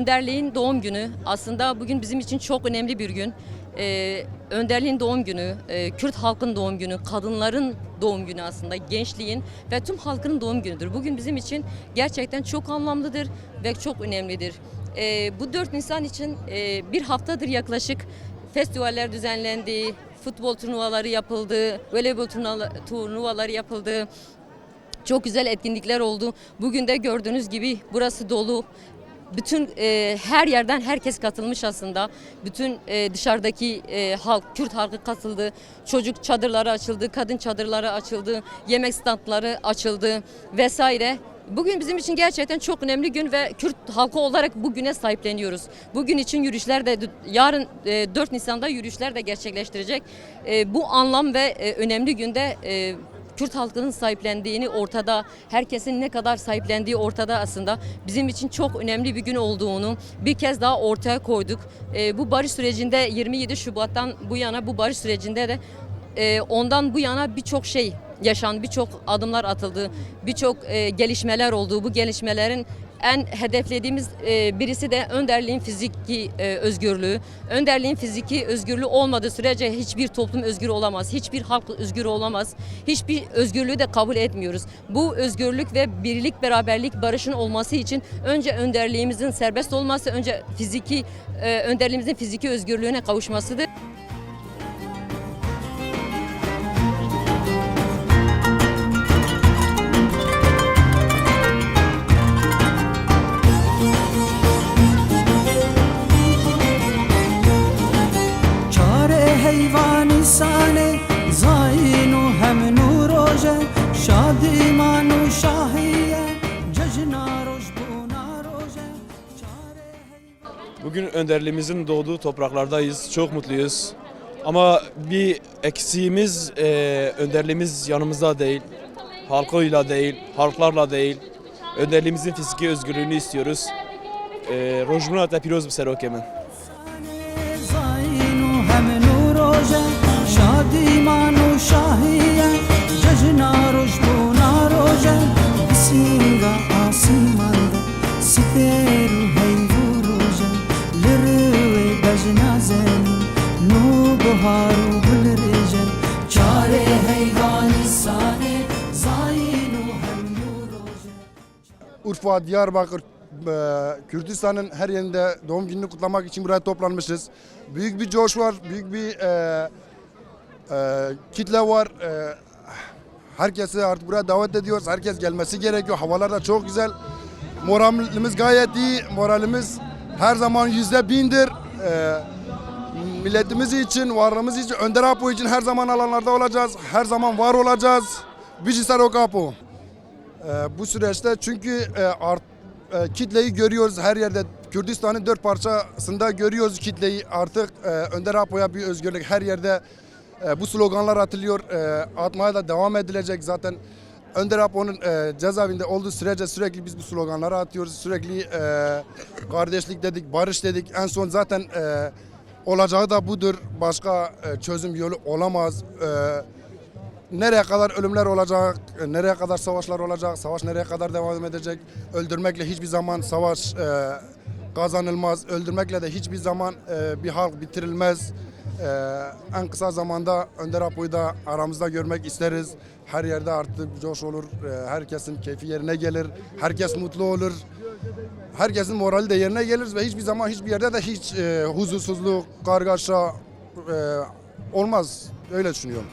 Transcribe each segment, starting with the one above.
Önderliğin doğum günü aslında bugün bizim için çok önemli bir gün. Önderliğin doğum günü, Kürt halkın doğum günü, kadınların doğum günü aslında, gençliğin ve tüm halkın doğum günüdür. Bugün bizim için gerçekten çok anlamlıdır ve çok önemlidir. Bu 4 Nisan için bir haftadır yaklaşık festivaller düzenlendi, futbol turnuvaları yapıldı, voleybol turnuvaları yapıldı. Çok güzel etkinlikler oldu. Bugün de gördüğünüz gibi burası dolu. Bütün her yerden herkes katılmış aslında. Bütün dışarıdaki halk, Kürt halkı katıldı. Çocuk çadırları açıldı, kadın çadırları açıldı, yemek standları açıldı vesaire. Bugün bizim için gerçekten çok önemli gün ve Kürt halkı olarak bugüne sahipleniyoruz. Bugün için yürüyüşler de yarın 4 Nisan'da yürüyüşler de gerçekleştirecek. Bu anlam ve önemli günde Kürt halkının sahiplendiğini ortada, herkesin ne kadar sahiplendiği ortada aslında. Bizim için çok önemli bir gün olduğunu bir kez daha ortaya koyduk. Bu barış sürecinde 27 Şubat'tan bu yana bu barış sürecinde de ondan bu yana birçok şey yaşandı, birçok adımlar atıldı, birçok gelişmeler oldu. Bu gelişmelerin en hedeflediğimiz birisi de önderliğin fiziki özgürlüğü. Önderliğin fiziki özgürlüğü olmadığı sürece hiçbir toplum özgür olamaz, hiçbir halk özgür olamaz, hiçbir özgürlüğü de kabul etmiyoruz. Bu özgürlük ve birlik, beraberlik, barışın olması için önce önderliğimizin serbest olması, önce önderliğimizin fiziki özgürlüğüne kavuşmasıdır. Bugün önderliğimizin doğduğu topraklardayız. Çok mutluyuz. Ama bir eksiğimiz önderliğimiz yanımızda değil. Halkıyla değil, halklarla değil. Önderliğimizin fiziki özgürlüğünü istiyoruz. Rojmuna te piroz bi serokemin. Urfa, Diyarbakır, Kürdistan'ın her yerinde doğum gününü kutlamak için buraya toplanmışız. Büyük bir coş var, büyük bir kitle var. Herkesi artık buraya davet ediyoruz. Herkes gelmesi gerekiyor. Havalar da çok güzel. Moralimiz gayet iyi. Moralimiz her zaman %1000'dir. Milletimiz için, varlığımız için, Önder Apo için her zaman alanlarda olacağız. Her zaman var olacağız. Bicisar Okapo. Bu süreçte çünkü kitleyi görüyoruz her yerde. Kürdistan'ın 4 parçasında görüyoruz kitleyi. Artık Önder Apo'ya bir özgürlük her yerde bu sloganlar atılıyor. Atmaya da devam edilecek zaten. Önder Apo'nun cezaevinde olduğu sürece sürekli biz bu sloganları atıyoruz. Sürekli kardeşlik dedik, barış dedik. En son zaten olacağı da budur. Başka çözüm yolu olamaz. Nereye kadar ölümler olacak, nereye kadar savaşlar olacak, savaş nereye kadar devam edecek? Öldürmekle hiçbir zaman savaş kazanılmaz. Öldürmekle de hiçbir zaman bir halk bitirilmez. En kısa zamanda Önder Apo'yu da aramızda görmek isteriz. Her yerde artık coş olur, herkesin keyfi yerine gelir, herkes mutlu olur. Herkesin morali de yerine gelir ve hiçbir zaman hiçbir yerde de hiç huzursuzluk, kargaşa olmaz. Öyle düşünüyorum.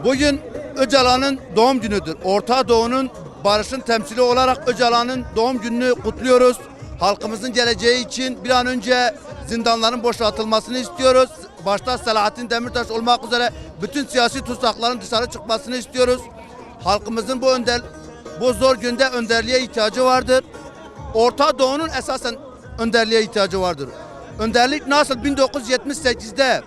Bugün Öcalan'ın doğum günüdür. Orta Doğu'nun barışın temsili olarak Öcalan'ın doğum gününü kutluyoruz. Halkımızın geleceği için bir an önce zindanların boşaltılmasını istiyoruz. Başta Selahattin Demirtaş olmak üzere bütün siyasi tutsakların dışarı çıkmasını istiyoruz. Halkımızın bu zor günde önderliğe ihtiyacı vardır. Orta Doğu'nun esasen önderliğe ihtiyacı vardır. Önderlik nasıl 1978'de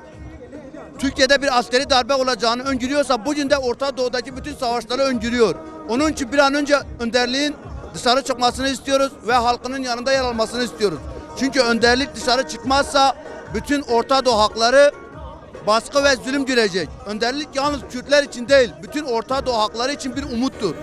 Türkiye'de bir askeri darbe olacağını öngörüyorsa bugün de Orta Doğu'daki bütün savaşları öngörüyor. Onun için bir an önce önderliğin dışarı çıkmasını istiyoruz ve halkının yanında yer almasını istiyoruz. Çünkü önderlik dışarı çıkmazsa bütün Orta Doğu halkları baskı ve zulüm görecek. Önderlik yalnız Kürtler için değil, bütün Orta Doğu halkları için bir umuttur.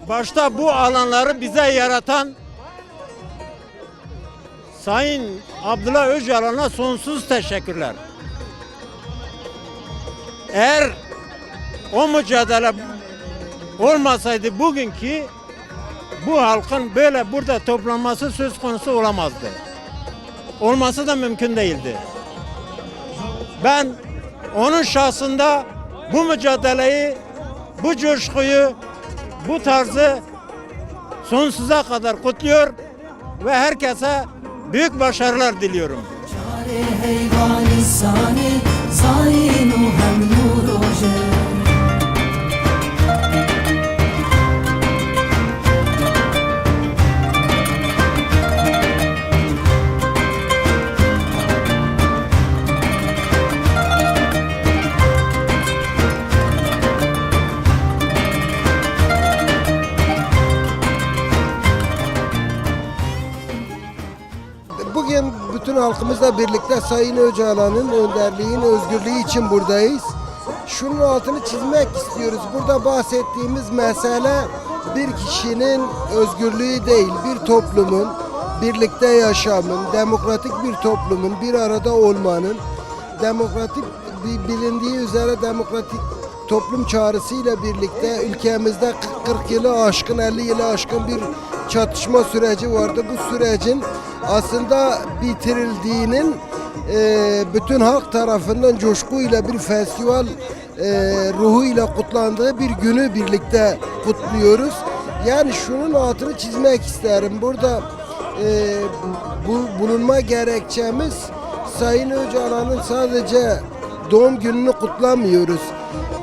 Başta bu alanları bize yaratan Sayın Abdullah Öcalan'a sonsuz teşekkürler. Eğer o mücadele olmasaydı bugünkü bu halkın böyle burada toplanması söz konusu olamazdı. Olması da mümkün değildi. Ben onun şahsında bu mücadeleyi, bu coşkuyu, bu tarzı sonsuza kadar kutluyor ve herkese büyük başarılar diliyorum. Bugün bütün halkımızla birlikte Sayın Öcalan'ın önderliğin özgürlüğü için buradayız. Şunun altını çizmek istiyoruz. Burada bahsettiğimiz mesele bir kişinin özgürlüğü değil, bir toplumun birlikte yaşamın, demokratik bir toplumun bir arada olmanın, demokratik bilindiği üzere demokratik toplum çağrısıyla birlikte ülkemizde 40 yılı aşkın, 50 yılı aşkın bir çatışma süreci vardı. Bu sürecin aslında bitirildiğinin bütün halk tarafından coşkuyla bir festival ruhuyla kutlandığı bir günü birlikte kutluyoruz. Yani şunun altını çizmek isterim. Burada bulunma gerekçemiz Sayın Öcalan'ın sadece doğum gününü kutlamıyoruz.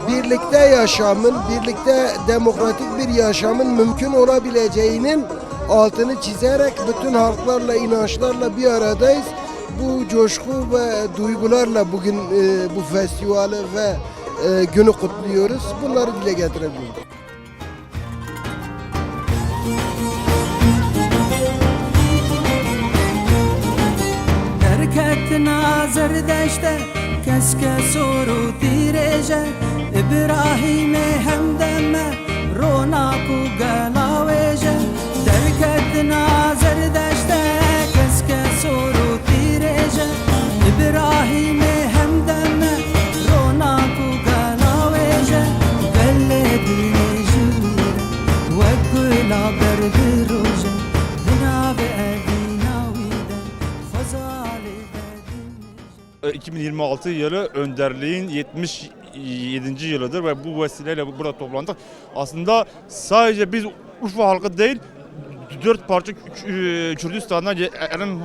Birlikte yaşamın, birlikte demokratik bir yaşamın mümkün olabileceğinin altını çizerek bütün halklarla, inançlarla bir aradayız. Bu coşku ve duygularla bugün bu festivali ve günü kutluyoruz. Bunları dile getirebiliyoruz. درکتنا زردشته کس که سورو تیرجه ابراهیم همدمه روناکو گلاویجه درکتنا زردشته کس که سورو تیرجه ابراهیم همدمه روناکو گلاویجه گله دیجویره وگلا بردروجه دناب ادیناویده فضالی 2026 yılı önderliğin 77. yılıdır ve bu vesileyle burada toplandık. Aslında sadece biz Urfa halkı değil, 4 parça Kürdistan'dan gelen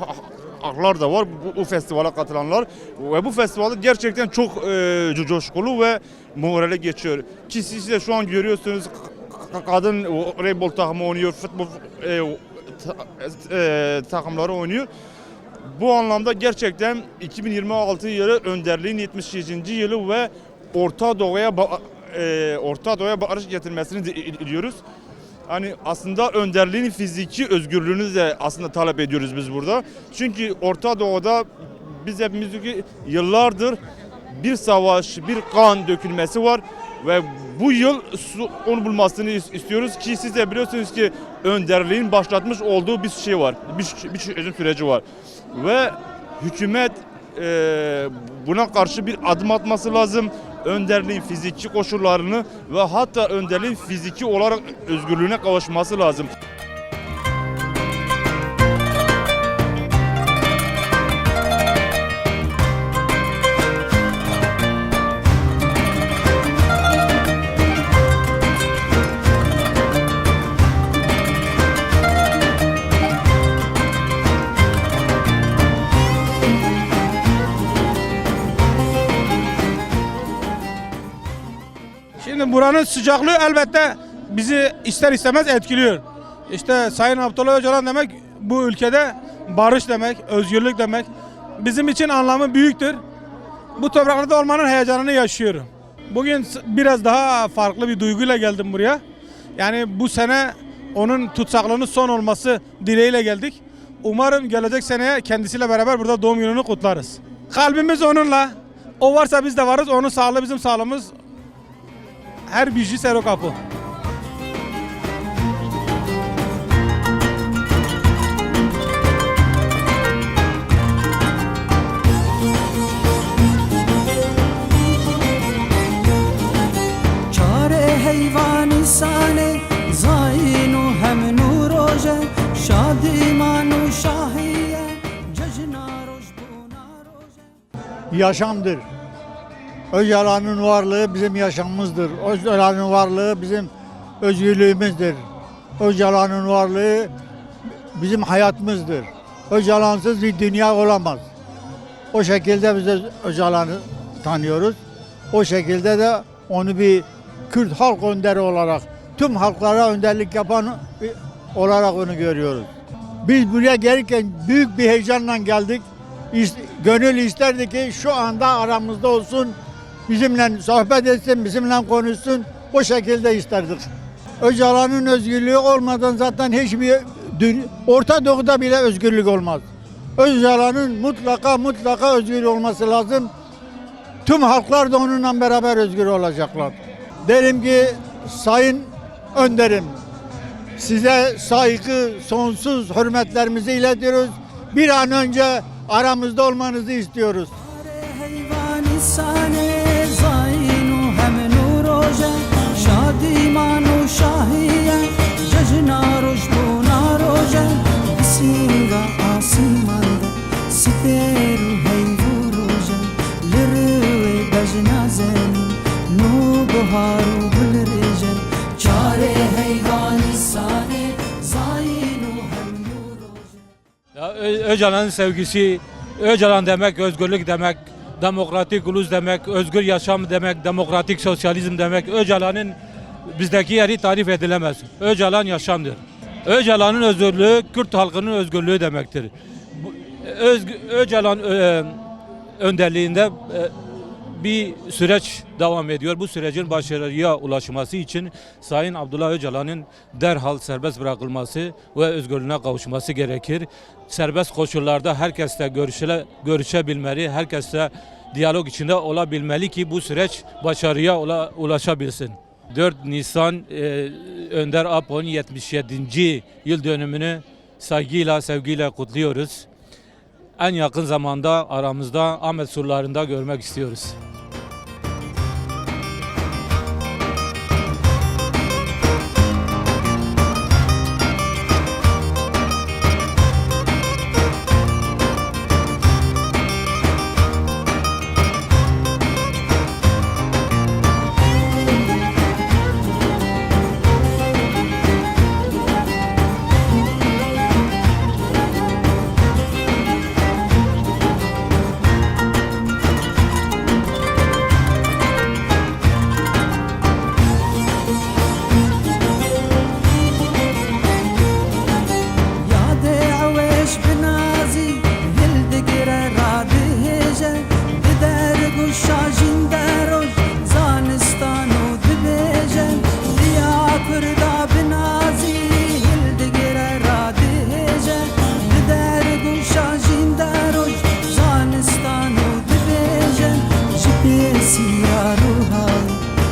halklar da var bu festivale katılanlar ve bu festivalde gerçekten çok coşkulu ve morale geçiyor. Ki siz de şu an görüyorsunuz kadın voleybol takımı oynuyor, futbol takımları oynuyor. Bu anlamda gerçekten 2026 yılı önderliğin 77. yılı ve Orta Doğu'ya barış getirmesini diliyoruz. Hani aslında önderliğin fiziki özgürlüğünü de aslında talep ediyoruz biz burada. Çünkü Orta Doğu'da biz hepimiz yıllardır bir savaş, bir kan dökülmesi var ve bu yıl onu bulmasını istiyoruz ki siz de biliyorsunuz ki önderliğin başlatmış olduğu bir şey var, bir çözüm süreci var ve hükümet buna karşı bir adım atması lazım. Önderliğin fiziki koşullarını ve hatta önderliğin fiziki olarak özgürlüğüne kavuşması lazım. Şimdi buranın sıcaklığı elbette bizi ister istemez etkiliyor. İşte Sayın Abdullah Öcalan demek bu ülkede barış demek, özgürlük demek. Bizim için anlamı büyüktür. Bu topraklarda olmanın heyecanını yaşıyorum. Bugün biraz daha farklı bir duyguyla geldim buraya. Yani bu sene onun tutsaklığının son olması dileğiyle geldik. Umarım gelecek seneye kendisiyle beraber burada doğum gününü kutlarız. Kalbimiz onunla. O varsa biz de varız. Onun sağlığı bizim sağlığımız. Her büyücü Sero Kapı. حیوان سانه زاین و هم نوروجه شادیمان و شاهیه ججناروش بوناروجه. Yaşamdır. Öcalan'ın varlığı bizim yaşamımızdır. Öcalan'ın varlığı bizim özgürlüğümüzdür. Öcalan'ın varlığı bizim hayatımızdır. Öcalansız bir dünya olamaz. O şekilde biz Öcalan'ı tanıyoruz. O şekilde de onu bir Kürt halk önderi olarak tüm halklara önderlik yapan olarak onu görüyoruz. Biz buraya gelirken büyük bir heyecanla geldik. Gönül isterdi ki şu anda aramızda olsun, bizimle sohbet etsin, bizimle konuşsun. O şekilde isterdik. Öcalan'ın özgürlüğü olmadan zaten hiçbir Orta Doğu'da bile özgürlük olmaz. Öcalan'ın mutlaka özgür olması lazım. Tüm halklar da onunla beraber özgür olacaklar. Derim ki Sayın Önderim, size saygı, sonsuz hürmetlerimizi iletiyoruz. Bir an önce aramızda olmanızı istiyoruz. Öcalan'ın sevgisi, Öcalan demek özgürlük demek, demokratik ulus demek, özgür yaşam demek, demokratik sosyalizm demek. Öcalan'ın bizdeki yeri tarif edilemez. Öcalan yaşamdır. Öcalan'ın özgürlüğü, Kürt halkının özgürlüğü demektir. Öcalan önderliğinde bir süreç devam ediyor. Bu sürecin başarıya ulaşması için Sayın Abdullah Öcalan'ın derhal serbest bırakılması ve özgürlüğüne kavuşması gerekir. Serbest koşullarda herkesle görüşebilmeli, herkesle diyalog içinde olabilmeli ki bu süreç başarıya ulaşabilsin. 4 Nisan Önder Apo'nun 77. yıl dönümünü saygıyla, sevgiyle kutluyoruz. En yakın zamanda aramızda Ahmet surlarında görmek istiyoruz.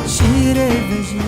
Şire vecin